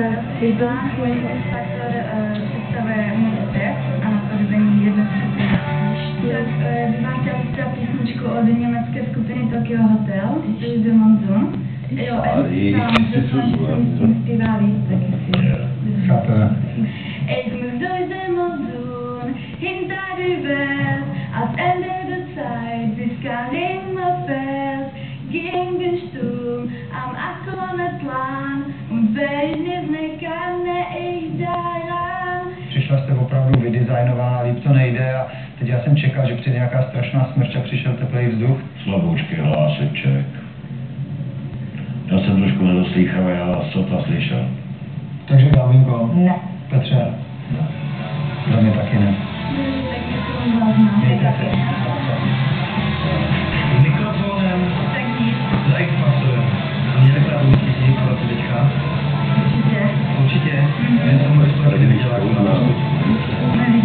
Faktor představuje můj otec a napodobení jedné skupiny. Tak bych vám chtěla zpívat písničku od německé skupiny Tokyo Hotel, to je The Monsoon. Jo, a doufám, že jsem s tím zpívá líp, taky si. Chápeme. Ich muss durch den Monsun, hinter die Welt, ans Ende der Zeit, bis kein Regen mehr fällt, gegen den Sturm, am Akronatlan, und wenn ich nicht kann, ich daran. Přišla jste opravdu vydesignovaná, líp to nejde a teď já jsem čekal, že přijde nějaká strašná smršť a přišel teplej vzduch. Slaboučký hláseček. Já jsem trošku nedoslýchavý, já co to slyšel. Takže Galvinko. Ne. Petře. Za mě taky ne. Mějte se. S mikrofonem Tak nic. za X-Factorem. A měli právě umístit někoho teďka? Určitě. Určitě. Jen tomu, že to taky nedělá. Nevím.